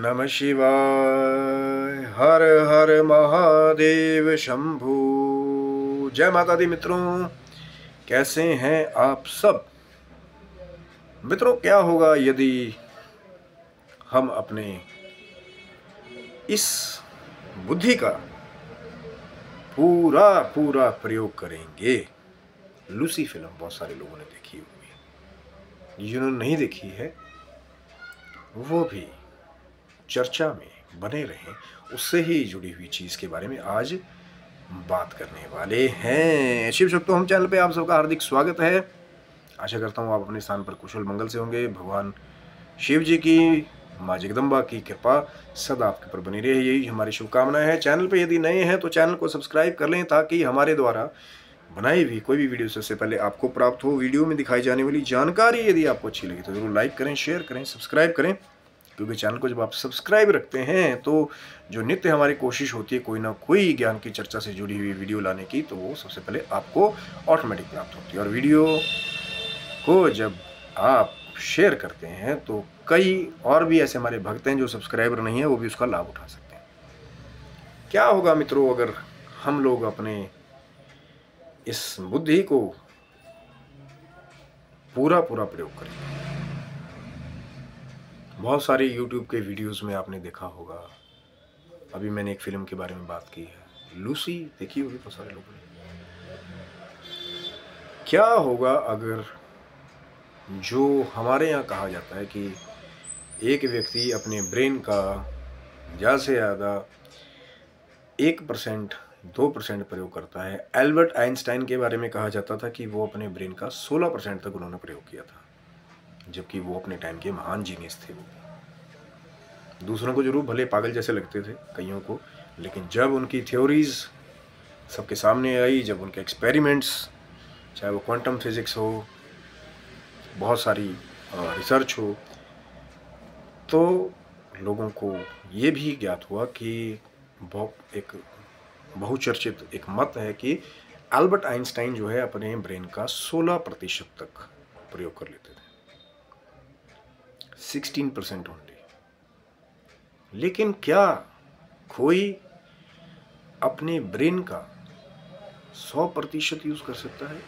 नमः शिवाय। हर हर महादेव शंभू। जय माता दी मित्रों, कैसे हैं आप सब। मित्रों, क्या होगा यदि हम अपने इस बुद्धि का पूरा पूरा प्रयोग करेंगे। लूसी फिल्म बहुत सारे लोगों ने देखी होगी, जिन्होंने नहीं देखी है वो भी चर्चा में बने रहें। उससे ही जुड़ी हुई चीज के बारे में आज बात करने वाले हैं। शिव शक्तो हम चैनल पे आप सबका हार्दिक स्वागत है। आशा करता हूँ आप अपने स्थान पर कुशल मंगल से होंगे। भगवान शिव जी की, माँ जगदम्बा की कृपा सदा आपके पर बनी रहे, यही हमारी शुभकामनाएं है। चैनल पे यदि नए हैं तो चैनल को सब्सक्राइब कर लें, ताकि हमारे द्वारा बनाई हुई कोई भी वीडियो सबसे पहले आपको प्राप्त हो। वीडियो में दिखाई जाने वाली जानकारी यदि आपको अच्छी लगी तो जरूर लाइक करें, शेयर करें, सब्सक्राइब करें, क्योंकि चैनल को जब आप सब्सक्राइब रखते हैं तो जो नित्य हमारी कोशिश होती है कोई ना कोई ज्ञान की चर्चा से जुड़ी हुई वीडियो लाने की, तो वो सबसे पहले आपको ऑटोमेटिक प्राप्त होती है। और वीडियो को जब आप शेयर करते हैं तो कई और भी ऐसे हमारे भक्त हैं जो सब्सक्राइबर नहीं है, वो भी उसका लाभ उठा सकते हैं। क्या होगा मित्रों अगर हम लोग अपने इस बुद्धि को पूरा पूरा प्रयोग करें। बहुत सारे YouTube के वीडियोस में आपने देखा होगा, अभी मैंने एक फिल्म के बारे में बात की है, लूसी देखी होगी बहुत सारे लोगों ने। क्या होगा अगर जो हमारे यहाँ कहा जाता है कि एक व्यक्ति अपने ब्रेन का ज़्यादा से ज़्यादा 1% 2% प्रयोग करता है। एल्बर्ट आइंस्टाइन के बारे में कहा जाता था कि वो अपने ब्रेन का 16% तक उन्होंने प्रयोग किया था, जबकि वो अपने टाइम के महान जीनियस थे। वो दूसरों को जरूर भले पागल जैसे लगते थे कईयों को, लेकिन जब उनकी थ्योरीज सबके सामने आई, जब उनके एक्सपेरिमेंट्स, चाहे वो क्वांटम फिजिक्स हो, बहुत सारी रिसर्च हो, तो लोगों को ये भी ज्ञात हुआ कि एक बहुचर्चित एक मत है कि एल्बर्ट आइंस्टाइन जो है अपने ब्रेन का 16% तक प्रयोग कर लेते थे, 16% ओनली। लेकिन क्या कोई अपने ब्रेन का 100% यूज कर सकता है?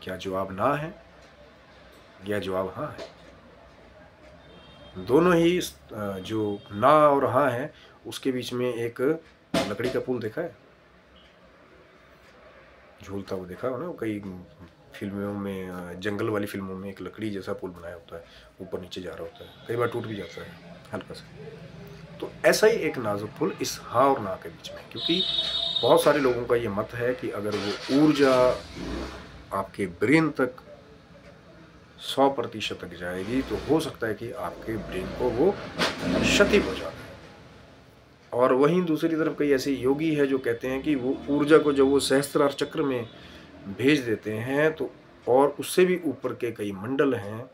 क्या जवाब ना है या जवाब हाँ है? दोनों ही जो ना और हाँ है उसके बीच में एक लकड़ी का पुल देखा है, झूलता हुआ देखा हो ना कई फिल्मों में, जंगल वाली फिल्मों में एक लकड़ी जैसा पुल बनाया होता है, ऊपर नीचे जा रहा होता है, कई बार टूट भी जाता है हल्का सा। तो ऐसा ही एक नाजुक पुल इस हाँ और ना के बीच में, क्योंकि बहुत सारे लोगों का ये मत है कि अगर वो ऊर्जा आपके ब्रेन तक 100% तक जाएगी तो हो सकता है कि आपके ब्रेन को वो क्षति पहुंचा दे। और वहीं दूसरी तरफ कई ऐसे योगी है जो कहते हैं कि वो ऊर्जा को जब वो सहस्त्रार चक्र में भेज देते हैं तो, और उससे भी ऊपर के कई मंडल हैं,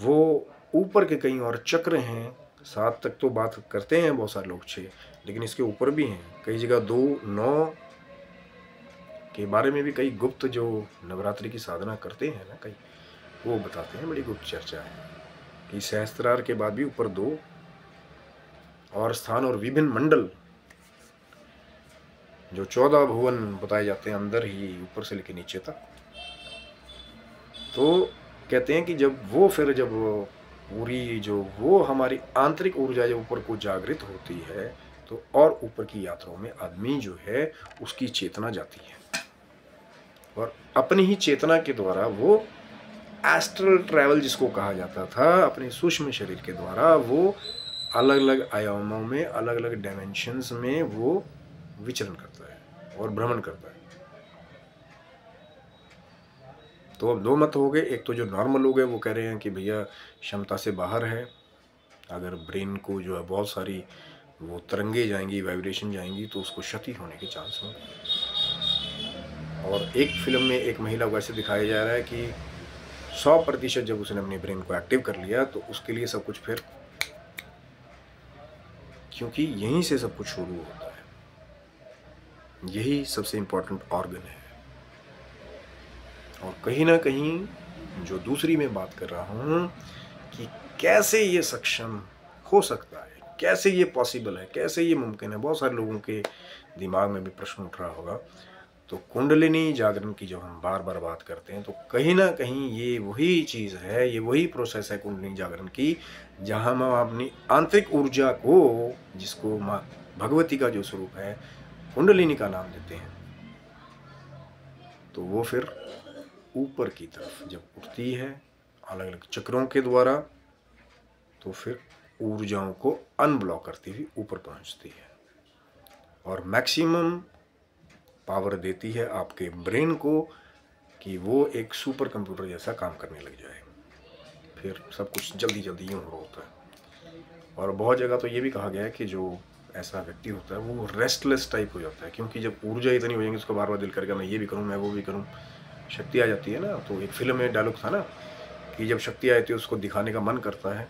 वो ऊपर के कई और चक्र हैं, 7 तक तो बात करते हैं बहुत सारे लोग, 6, लेकिन इसके ऊपर भी हैं कई जगह 2, 9 के बारे में भी कई गुप्त जो नवरात्रि की साधना करते हैं ना कई, वो बताते हैं, बड़ी गुप्त चर्चा है कि सहस्त्रार के बाद भी ऊपर 2 और स्थान और विभिन्न मंडल जो 14 भुवन बताए जाते हैं अंदर ही, ऊपर से लेकर नीचे तक। तो कहते हैं कि जब पूरी जो वो हमारी आंतरिक ऊर्जा जब ऊपर को जागृत होती है तो और ऊपर की यात्राओं में आदमी जो है उसकी चेतना जाती है, और अपनी ही चेतना के द्वारा वो एस्ट्रल ट्रैवल जिसको कहा जाता था, अपने सूक्ष्म शरीर के द्वारा वो अलग अलग आयामों में, अलग अलग डायमेंशंस में वो विचरण करता है और भ्रमण करता है। तो अब 2 मत हो गए। एक तो जो नॉर्मल लोग हैं वो कह रहे हैं कि भैया क्षमता से बाहर है, अगर ब्रेन को जो है बहुत सारी वो तरंगे जाएंगी, वाइब्रेशन जाएंगी तो उसको क्षति होने के चांस होंगे। और एक फिल्म में एक महिला को ऐसे दिखाया जा रहा है कि 100% जब उसने अपने ब्रेन को एक्टिव कर लिया तो उसके लिए सब कुछ फिर, क्योंकि यहीं से सब कुछ शुरू होता है, यही सबसे इम्पोर्टेंट ऑर्गन है। और कहीं ना कहीं जो दूसरी मैं बात कर रहा हूँ कि कैसे ये सक्षम हो सकता है, कैसे ये पॉसिबल है, कैसे ये मुमकिन है। बहुत सारे लोगों के दिमाग में भी प्रश्न उठ रहा होगा। तो कुंडलिनी जागरण की जब हम बार बार बात करते हैं तो कहीं ना कहीं ये वही चीज़ है, ये वही प्रोसेस है कुंडलिनी जागरण की, जहाँ हम अपनी आंतरिक ऊर्जा को, जिसको माँ भगवती का जो स्वरूप है, कुंडलिनी का नाम देते हैं, तो वो फिर ऊपर की तरफ जब उठती है अलग अलग चक्रों के द्वारा, तो फिर ऊर्जाओं को अनब्लॉक करती हुई ऊपर पहुंचती है और मैक्सिमम पावर देती है आपके ब्रेन को कि वो एक सुपर कंप्यूटर जैसा काम करने लग जाए। फिर सब कुछ जल्दी जल्दी यूँ होता है। और बहुत जगह तो ये भी कहा गया है कि जो ऐसा व्यक्ति होता है वो रेस्टलेस टाइप हो जाता है, क्योंकि जब ऊर्जा इतनी हो जाएगी उसको बार बार दिल करेगा मैं ये भी करूँ, मैं वो भी करूँ, शक्ति आ जाती है ना। तो एक फिल्म में डायलॉग था ना कि जब शक्ति आती है उसको दिखाने का मन करता है।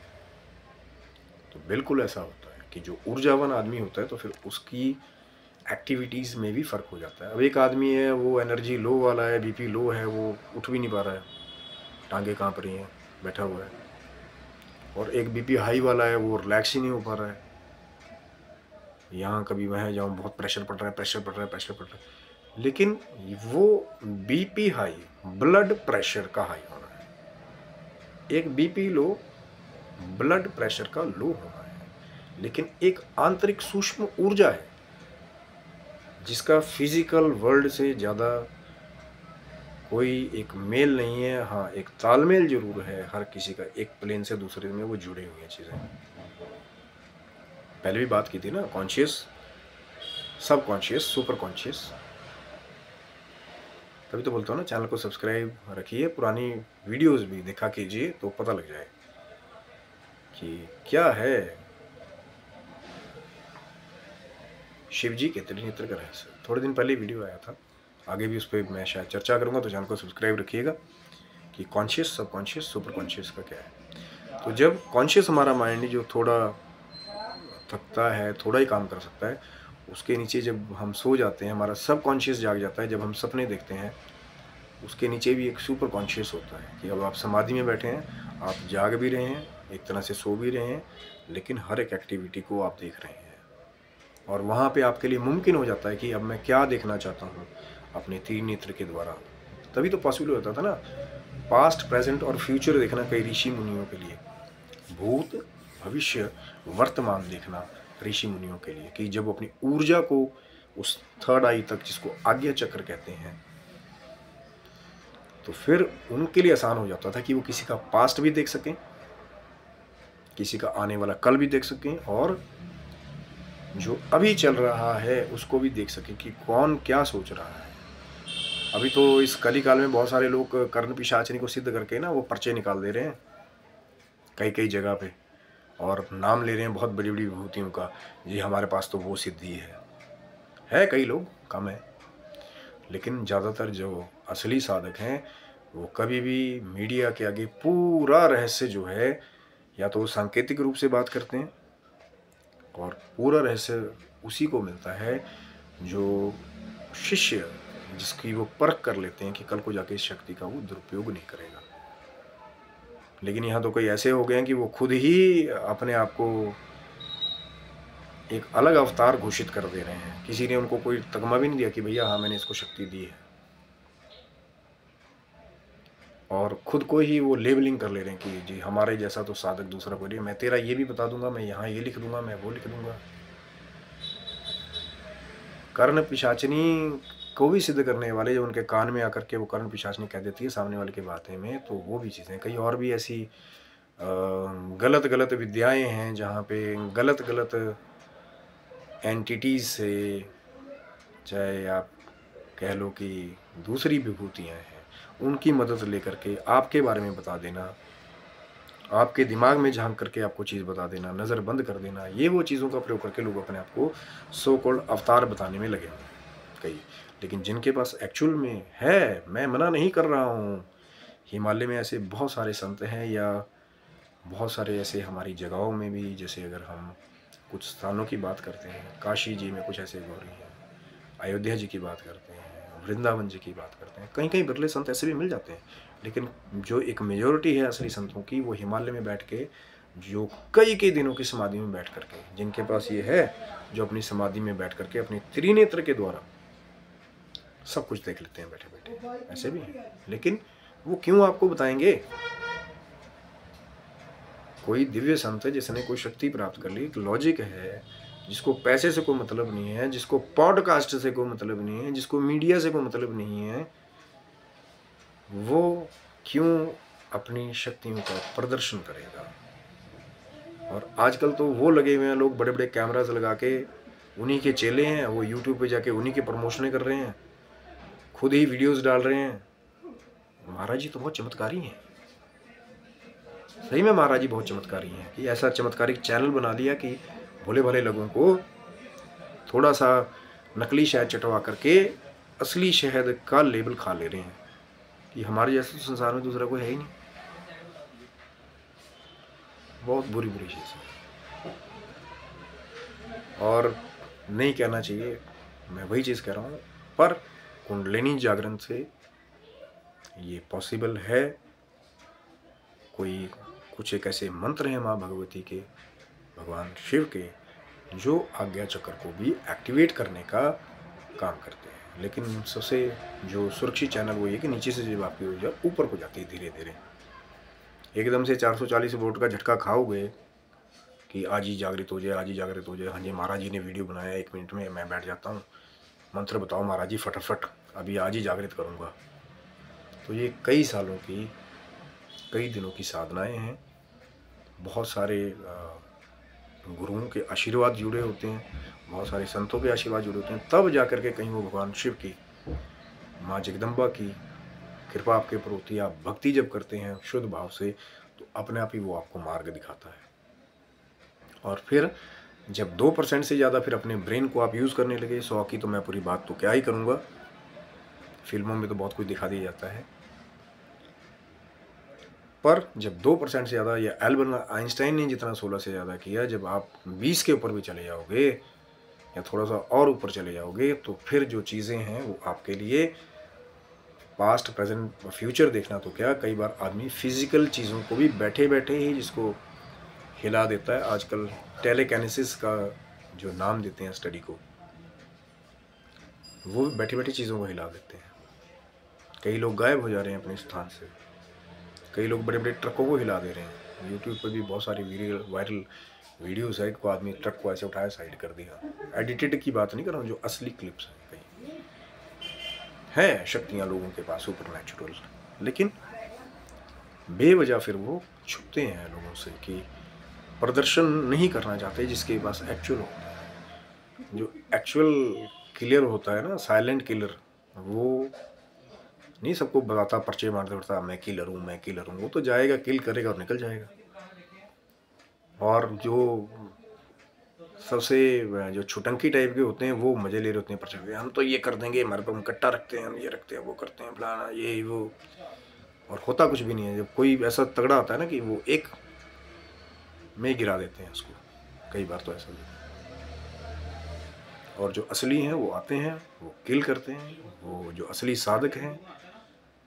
तो बिल्कुल ऐसा होता है कि जो ऊर्जावान आदमी होता है तो फिर उसकी एक्टिविटीज़ में भी फ़र्क हो जाता है। अब एक आदमी है वो एनर्जी लो वाला है, बीपी लो है, वो उठ भी नहीं पा रहा है, टांगे काँप रही हैं, बैठा हुआ है। और एक बीपी हाई वाला है वो रिलैक्स ही नहीं हो पा रहा है, यहाँ कभी वहाँ जाऊँ, बहुत प्रेशर पड़ रहा है, प्रेशर पड़ रहा है, प्रेशर पड़ रहा है। लेकिन वो बीपी हाई, ब्लड प्रेशर का हाई होना है, एक बीपी लो ब्लड प्रेशर का लो होना है। लेकिन एक आंतरिक सूक्ष्म ऊर्जा है जिसका फिजिकल वर्ल्ड से ज़्यादा कोई एक मेल नहीं है। हाँ, एक तालमेल जरूर है हर किसी का, एक प्लेन से दूसरे में वो जुड़े हुए हैं चीज़ें। पहले भी बात की थी ना, कॉन्शियस, सब कॉन्शियस, सुपर कॉन्शियस। तभी तो बोलता हूँ ना, चैनल को सब्सक्राइब रखिए, पुरानी वीडियोस भी देखा कीजिए तो पता लग जाए कि क्या है शिव जी के त्रिनेत्र का रहस्य। थोड़े दिन पहले वीडियो आया था, आगे भी उस पर मैं शायद चर्चा करूँगा, तो चैनल को सब्सक्राइब रखिएगा कि कॉन्शियस, सब कॉन्शियस, सुपर कॉन्शियस का क्या है। तो जब कॉन्शियस हमारा माइंड जो थोड़ा थकता है, थोड़ा ही काम कर सकता है, उसके नीचे जब हम सो जाते हैं हमारा सब कॉन्शियस जाग जाता है। जब हम सपने देखते हैं उसके नीचे भी एक सुपर कॉन्शियस होता है कि अब आप समाधि में बैठे हैं, आप जाग भी रहे हैं, एक तरह से सो भी रहे हैं, लेकिन हर एक एक्टिविटी को आप देख रहे हैं। और वहाँ पे आपके लिए मुमकिन हो जाता है कि अब मैं क्या देखना चाहता हूँ अपने तीन नेत्र के द्वारा। तभी तो पॉसिबल होता था ना, पास्ट, प्रेजेंट और फ्यूचर देखना कई ऋषि मुनियों के लिए, भूत, भविष्य, वर्तमान देखना ऋषि मुनियों के लिए, कि जब अपनी ऊर्जा को उस थर्ड आई तक, जिसको आज्ञा चक्र कहते हैं, तो फिर उनके लिए आसान हो जाता था कि वो किसी का पास्ट भी देख सकें, किसी का आने वाला कल भी देख सकें, और जो अभी चल रहा है उसको भी देख सकें कि कौन क्या सोच रहा है। अभी तो इस कली काल में बहुत सारे लोग कर्ण पिशाचनी को सिद्ध करके ना वो पर्चे निकाल दे रहे हैं कई कई जगह पे, और नाम ले रहे हैं बहुत बड़ी बड़ी विभूतियों का, जी हमारे पास तो वो सिद्धि है। कई लोग, कम है, लेकिन ज़्यादातर जो असली साधक हैं वो कभी भी मीडिया के आगे पूरा रहस्य जो है, या तो वो सांकेतिक रूप से बात करते हैं, और पूरा रहस्य उसी को मिलता है जो शिष्य, जिसकी वो परख कर लेते हैं कि कल को जाके इस शक्ति का वो दुरुपयोग नहीं करेगा। लेकिन यहाँ तो कई ऐसे हो गए हैं कि वो खुद ही अपने आप को एक अलग अवतार घोषित कर दे रहे हैं। किसी ने उनको कोई तगमा भी नहीं दिया कि भैया हाँ मैंने इसको शक्ति दी है, और खुद को ही वो लेबलिंग कर ले रहे हैं कि जी हमारे जैसा तो साधक दूसरा कोई नहीं, मैं तेरा ये भी बता दूंगा, मैं यहाँ ये लिख दूंगा, मैं वो लिख दूंगा। कर्ण पिशाचनी को भी सिद्ध करने वाले, जो उनके कान में आकर के वो कर्ण पिशाचनी कह देती है सामने वाले के बातें में, तो वो भी चीज़ें, कई और भी ऐसी गलत गलत विद्याएं हैं जहाँ पे गलत गलत एंटिटीज़ से, चाहे आप कह लो कि दूसरी विभूतियाँ हैं, उनकी मदद लेकर के आपके बारे में बता देना, आपके दिमाग में झांक करके आपको चीज़ बता देना, नज़र बंद कर देना, ये वो चीज़ों का प्रयोग करके लोग अपने आप को सो कॉल्ड अवतार बताने में लगे हुए हैं कई। लेकिन जिनके पास एक्चुअल में है, मैं मना नहीं कर रहा हूँ, हिमालय में ऐसे बहुत सारे संत हैं, या बहुत सारे ऐसे हमारी जगहों में भी, जैसे अगर हम कुछ स्थानों की बात करते हैं, काशी जी में कुछ ऐसे गौरी हैं, अयोध्या जी की बात करते हैं, वृंदावन जी की बात करते हैं, कहीं कहीं बिरले संत ऐसे भी मिल जाते हैं। लेकिन जो एक मेजॉरिटी है असली संतों की, वो हिमालय में बैठ के, जो कई कई दिनों की समाधि में बैठ करके, जिनके पास ये है, जो अपनी समाधि में बैठ करके अपने त्रिनेत्र के द्वारा सब कुछ देख लेते हैं बैठे बैठे, ऐसे भी हैं। लेकिन वो क्यों आपको बताएंगे? कोई दिव्य संत है जिसने कोई शक्ति प्राप्त कर ली, एक लॉजिक है, जिसको पैसे से कोई मतलब नहीं है, जिसको पॉडकास्ट से कोई मतलब नहीं है, जिसको मीडिया से कोई मतलब नहीं है, वो क्यों अपनी शक्तियों का प्रदर्शन करेगा? और आजकल तो वो लगे हुए हैं लोग, बड़े बड़े कैमरास लगा के, उन्हीं के चेले हैं, वो यूट्यूब पे जाके उन्हीं के प्रमोशनें कर रहे हैं, खुद ही वीडियोस डाल रहे हैं। महाराज जी तो बहुत चमत्कारी हैं, सही में महाराज जी बहुत चमत्कारी हैं, कि ऐसा चमत्कारिक चैनल बना दिया कि भोले भाले लोगों को थोड़ा सा नकली शहद चटवा करके असली शहद का लेबल खा ले रहे हैं, कि हमारे जैसे संसार में दूसरा कोई है ही नहीं। बहुत बुरी बुरी चीज़ है, और नहीं कहना चाहिए, मैं वही चीज़ कह रहा हूँ। पर कुंडलिनी जागरण से ये पॉसिबल है। कोई कुछ एक ऐसे मंत्र हैं माँ भगवती के, भगवान शिव के, जो आज्ञा चक्र को भी एक्टिवेट करने का काम करते हैं। लेकिन सबसे जो सुरक्षित चैनल वो ये कि नीचे से जब आपकी ऊर्जा ऊपर को जाती है धीरे धीरे, एकदम से 440 वोल्ट का झटका खाओगे कि आज ही जागृत हो जाए, आज ही जागृत हो जाए। हाँ जी महाराज जी ने वीडियो बनाया, 1 मिनट में मैं बैठ जाता हूँ, मंत्र बताओ महाराज जी फटाफट, अभी आज ही जागृत करूँगा। तो ये कई सालों की, कई दिनों की साधनाएं हैं, बहुत सारे गुरुओं के आशीर्वाद जुड़े होते हैं, बहुत सारे संतों के आशीर्वाद जुड़े होते हैं, तब जाकर के कहीं वो भगवान शिव की, माँ जगदम्बा की कृपा आपके ऊपर होती है। आप भक्ति जब करते हैं शुद्ध भाव से, तो अपने आप ही वो आपको मार्ग दिखाता है। और फिर जब 2% से ज़्यादा फिर अपने ब्रेन को आप यूज़ करने लगे, 100 की तो मैं पूरी बात तो क्या ही करूँगा, फिल्मों में तो बहुत कुछ दिखा दिया जाता है। पर जब 2% से ज़्यादा, या एल्बर्ट आइंस्टाइन ने जितना 16 से ज़्यादा किया, जब आप 20 के ऊपर भी चले जाओगे या थोड़ा सा और ऊपर चले जाओगे, तो फिर जो चीज़ें हैं वो आपके लिए पास्ट प्रेजेंट फ्यूचर देखना तो क्या, कई बार आदमी फिजिकल चीज़ों को भी बैठे बैठे ही जिसको हिला देता है। आजकल टेलीकाइनेसिस का जो नाम देते हैं स्टडी को, वो बैठे बैठे चीज़ों को हिला देते हैं। कई लोग गायब हो जा रहे हैं अपने स्थान से, कई लोग बड़े बड़े ट्रकों को हिला दे रहे हैं। यूट्यूब पर भी बहुत सारी वायरल वीडियोस है को आदमी ट्रक को ऐसे उठाया साइड कर दिया। एडिटेड की बात नहीं कर रहा हूँ, जो असली क्लिप्स हैं। कई हैं शक्तियाँ लोगों के पास सुपर नेचुरल, लेकिन बेवजह फिर वो छुपते हैं लोगों से, कि प्रदर्शन नहीं करना चाहते जिसके पास एक्चुअल होता है। जो एक्चुअल किलर होता है ना, साइलेंट किलर, वो नहीं सबको बताता, पर्चे मारते उठता मैं किलर हूँ, मैं किलर हूँ। वो तो जाएगा, किल करेगा और निकल जाएगा। और जो सबसे जो छुटंकी टाइप के होते हैं, वो मजे ले रहे होते हैं पर्चे पे, हम तो ये कर देंगे, हमारे पर हम कट्टा रखते हैं, हम ये रखते हैं, वो करते हैं, फलाना ये वो, और होता कुछ भी नहीं है। जब कोई ऐसा तगड़ा आता है ना, कि वो एक में गिरा देते हैं उसको, कई बार तो ऐसा भी। और जो असली हैं वो आते हैं, वो किल करते हैं। वो जो असली साधक हैं,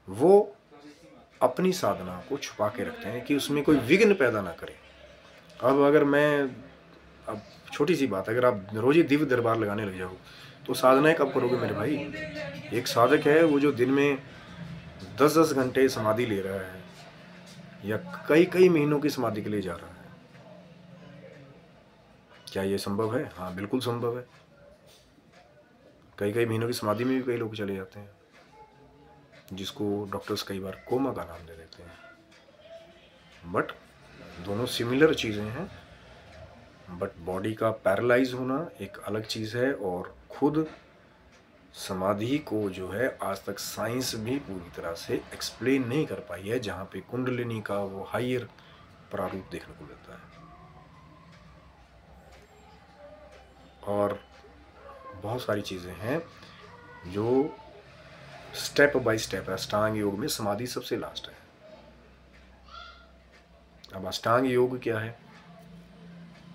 वो अपनी साधना को छुपा के रखते हैं कि उसमें कोई विघ्न पैदा ना करे। अब अगर मैं, अब छोटी सी बात, अगर आप रोज ही दिव्य दरबार लगाने लग जाओ, तो साधनाएं कब करोगे मेरे भाई? एक साधक है वो जो दिन में 10-10 घंटे समाधि ले रहा है, या कई कई महीनों की समाधि के लिए जा रहा है, क्या ये संभव है? हाँ बिल्कुल संभव है। कई कई महीनों की समाधि में भी कई लोग चले जाते हैं, जिसको डॉक्टर्स कई बार कोमा का नाम दे देते हैं। बट दोनों सिमिलर चीज़ें हैं। बट बॉडी का पैरालाइज होना एक अलग चीज़ है, और खुद समाधि को जो है आज तक साइंस भी पूरी तरह से एक्सप्लेन नहीं कर पाई है, जहाँ पे कुंडलिनी का वो हायर प्रारूप देखने को मिलता है। और बहुत सारी चीज़ें हैं जो स्टेप बाय स्टेप है। अष्टांग योग में समाधि सबसे लास्ट है। अब अष्टांग योग क्या है?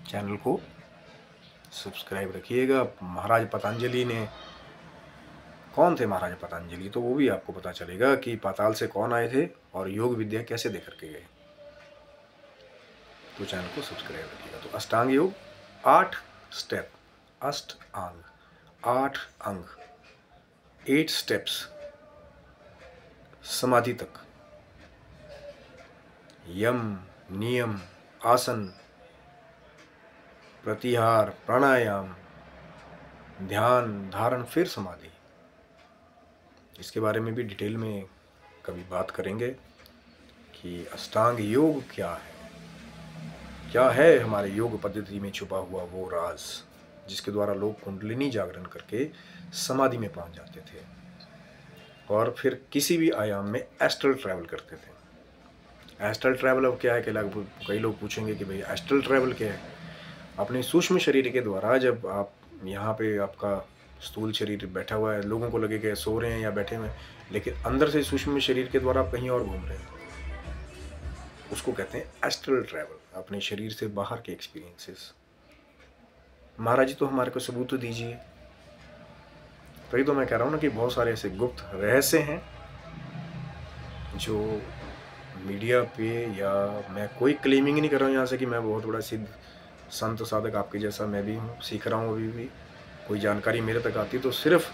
चैनल को सब्सक्राइब रखिएगा। महाराज पतंजलि ने कौन थे महाराजा पतंजलि, तो वो भी आपको पता चलेगा कि पाताल से कौन आए थे और योग विद्या कैसे दे करके गए। तो चैनल को सब्सक्राइब रखिएगा। तो अष्टांग योग 8 स्टेप, अष्टांग 8 अंग, 8 स्टेप्स समाधि तक, यम, नियम, आसन, प्रत्याहार, प्राणायाम, ध्यान, धारण, फिर समाधि। इसके बारे में भी डिटेल में कभी बात करेंगे कि अष्टांग योग क्या है हमारे योग पद्धति में छुपा हुआ वो राज, जिसके द्वारा लोग कुंडलिनी जागरण करके समाधि में पहुंच जाते थे और फिर किसी भी आयाम में एस्ट्रल ट्रैवल करते थे। एस्ट्रल ट्रैवल अब क्या है कि कई लोग पूछेंगे कि भाई एस्ट्रल ट्रैवल क्या है। अपने सूक्ष्म शरीर के द्वारा जब आप यहाँ पे आपका स्थूल शरीर बैठा हुआ है, लोगों को लगे कि सो रहे हैं या बैठे हुए हैं, लेकिन अंदर से सूक्ष्म शरीर के द्वारा आप कहीं और घूम रहे हैं, उसको कहते हैं एस्ट्रल ट्रैवल, अपने शरीर से बाहर के एक्सपीरियंसेस। महाराज जी तो हमारे को सबूत तो दीजिए। तभी तो मैं कह रहा हूँ ना कि बहुत सारे ऐसे गुप्त रहस्य हैं जो मीडिया पे, या मैं कोई क्लेमिंग नहीं कर रहा हूँ यहाँ से कि मैं बहुत बड़ा सिद्ध संत साधक आपके जैसा मैं भी हूँ, सीख रहा हूँ। अभी भी कोई जानकारी मेरे तक आती तो सिर्फ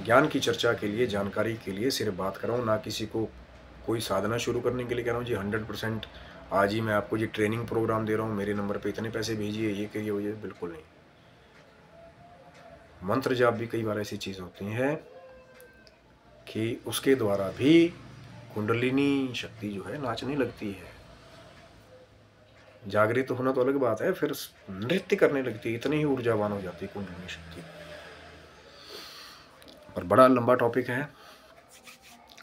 ज्ञान की चर्चा के लिए, जानकारी के लिए सिर्फ बात कर रहा हूँ, ना किसी को कोई साधना शुरू करने के लिए कह रहा हूँ जी 100% आज ही मैं आपको जी ट्रेनिंग प्रोग्राम दे रहा हूँ, मेरे नंबर पे इतने पैसे भेजिए, ये करिए, वो ये, बिल्कुल नहीं। मंत्र जाप भी कई बार ऐसी चीज़ होती है कि उसके द्वारा भी कुंडलिनी शक्ति जो है नाचने लगती है। जागृत होना तो अलग बात है, फिर नृत्य करने लगती है, इतनी ही ऊर्जावान हो जाती है कुंडलिनी शक्ति। पर बड़ा लंबा टॉपिक है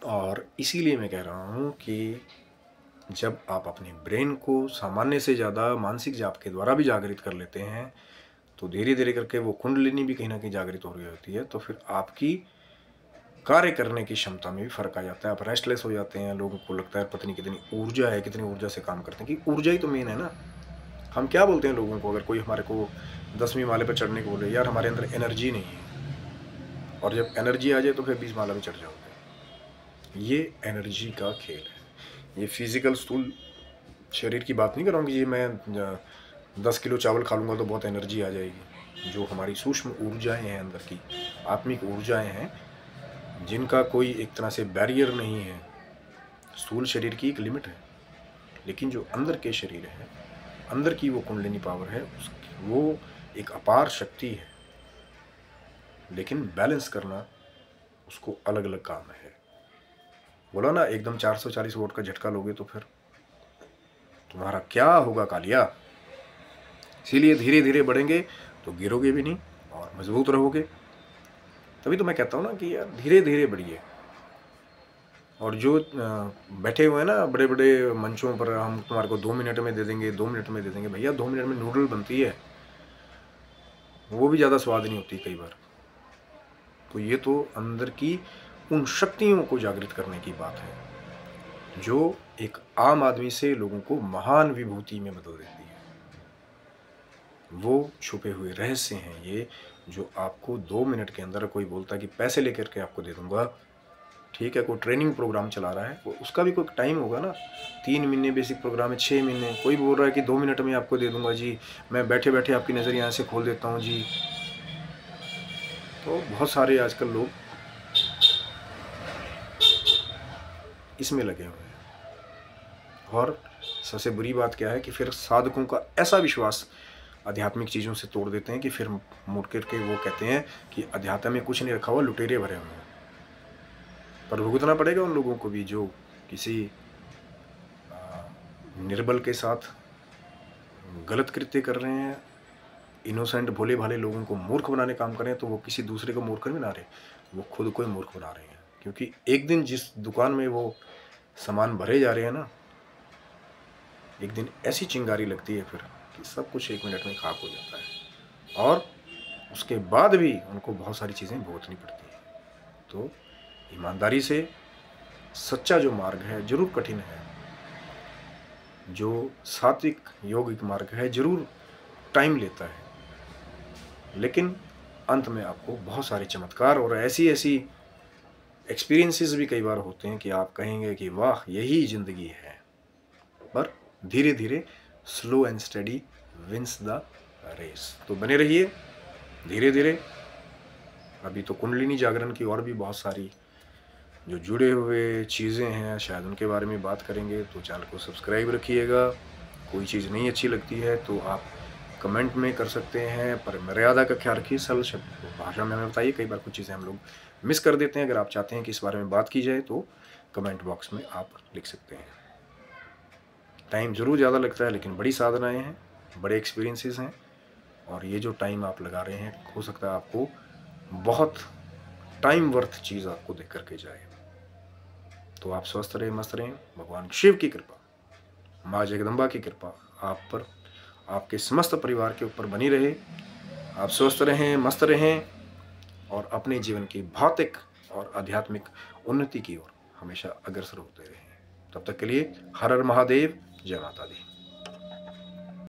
और इसीलिए मैं कह रहा हूँ कि जब आप अपने ब्रेन को सामान्य से ज़्यादा मानसिक जाप के द्वारा भी जागृत कर लेते हैं तो धीरे धीरे करके वो कुंडलिनी भी कहीं ना कहीं जागृत हो रही होती है। तो फिर आपकी कार्य करने की क्षमता में भी फर्क आ जाता है। आप रेस्टलेस हो जाते हैं, लोगों को लगता है पता नहीं कितनी ऊर्जा है, कितनी ऊर्जा से काम करते हैं, कि ऊर्जा ही तो मेन है ना। हम क्या बोलते हैं लोगों को, अगर कोई हमारे को 10वीं माले पर चढ़ने को बोले, यार हमारे अंदर एनर्जी नहीं है, और जब एनर्जी आ जाए तो फिर 20 माला में चढ़ जाओगे। ये एनर्जी का खेल है। ये फिजिकल स्थूल शरीर की बात नहीं कर रहा हूँ कि ये मैं 10 किलो चावल खा लूँगा तो बहुत एनर्जी आ जाएगी। जो हमारी सूक्ष्म ऊर्जाएं हैं, अंदर की आत्मिक ऊर्जाएं हैं, जिनका कोई एक तरह से बैरियर नहीं है। स्थूल शरीर की एक लिमिट है, लेकिन जो अंदर के शरीर है, अंदर की वो कुंडलिनी पावर है, वो एक अपार शक्ति है। लेकिन बैलेंस करना उसको अलग अलग काम है। बोला ना एकदम 440 वोल्ट का झटका लोगे तो फिर तुम्हारा क्या होगा कालिया। इसीलिए धीरे धीरे बढ़ेंगे तो गिरोगे भी नहीं और मजबूत रहोगे। तभी तो मैं कहता हूँ ना कि यार धीरे धीरे बढ़िए। और जो बैठे हुए हैं ना बड़े बड़े मंचों पर, हम तुम्हारे को 2 मिनट में दे देंगे, 2 मिनट में दे देंगे, भैया 2 मिनट में नूडल बनती है, वो भी ज़्यादा स्वाद नहीं होती कई बार। तो ये तो अंदर की उन शक्तियों को जागृत करने की बात है जो एक आम आदमी से लोगों को महान विभूति में बदल देती है। वो छुपे हुए रहस्य हैं ये, जो आपको 2 मिनट के अंदर कोई बोलता है कि पैसे लेकर के आपको दे दूंगा, ठीक है, कोई ट्रेनिंग प्रोग्राम चला रहा है, वो उसका भी कोई टाइम होगा ना। 3 महीने बेसिक प्रोग्राम है, 6 महीने, कोई बोल रहा है कि 2 मिनट में आपको दे दूंगा जी, मैं बैठे बैठे आपकी नज़र यहाँ से खोल देता हूँ जी। तो बहुत सारे आजकल लोग इसमें लगे हुए हैं। और सबसे बुरी बात क्या है कि फिर साधकों का ऐसा विश्वास आध्यात्मिक चीज़ों से तोड़ देते हैं कि फिर मुड़ करके वो कहते हैं कि अध्यात्म में कुछ नहीं रखा हुआ, लुटेरे भरे हुए हैं। पर भुगतना पड़ेगा उन लोगों को भी जो किसी निर्बल के साथ गलत कृत्य कर रहे हैं, इनोसेंट भोले भाले लोगों को मूर्ख बनाने काम कर रहे हैं। तो वो किसी दूसरे को मूर्ख नहीं बना रहे, वो खुद को ही मूर्ख बना रहे हैं। क्योंकि एक दिन जिस दुकान में वो सामान भरे जा रहे हैं ना, एक दिन ऐसी चिंगारी लगती है फिर कि सब कुछ 1 मिनट में खाक हो जाता है, और उसके बाद भी उनको बहुत सारी चीज़ें भुगतनी पड़ती है। तो ईमानदारी से सच्चा जो मार्ग है जरूर कठिन है, जो सात्विक योगिक मार्ग है जरूर टाइम लेता है, लेकिन अंत में आपको बहुत सारे चमत्कार और ऐसी ऐसी एक्सपीरियंसेस भी कई बार होते हैं कि आप कहेंगे कि वाह यही ज़िंदगी है। पर धीरे धीरे slow and study wins the race. तो बने रहिए धीरे धीरे। अभी तो कुंडलिनी जागरण की और भी बहुत सारी जो जुड़े हुए चीज़ें हैं शायद उनके बारे में बात करेंगे, तो चैनल को सब्सक्राइब रखिएगा। कोई चीज़ नहीं अच्छी लगती है तो आप कमेंट में कर सकते हैं, पर मर्यादा का ख्याल रखिए। सरल शब्द भाषा में हमें बताइए, कई बार कुछ चीज़ें हम लोग मिस कर देते हैं। अगर आप चाहते हैं कि इस बारे में बात की जाए तो कमेंट बॉक्स में आप लिख सकते हैं। टाइम ज़रूर ज़्यादा लगता है लेकिन बड़ी साधनाएँ हैं, बड़े एक्सपीरियंसेस हैं, और ये जो टाइम आप लगा रहे हैं हो सकता है आपको बहुत टाइम वर्थ चीज़ आपको दे करके जाए। तो आप स्वस्थ रहें, मस्त रहें। भगवान शिव की कृपा, माँ जगदम्बा की कृपा आप पर, आपके समस्त परिवार के ऊपर बनी रहे। आप स्वस्थ रहें, मस्त रहें और अपने जीवन की भौतिक और आध्यात्मिक उन्नति की ओर हमेशा अग्रसर होते रहें। तब तक के लिए हर हर महादेव, जय माता दी।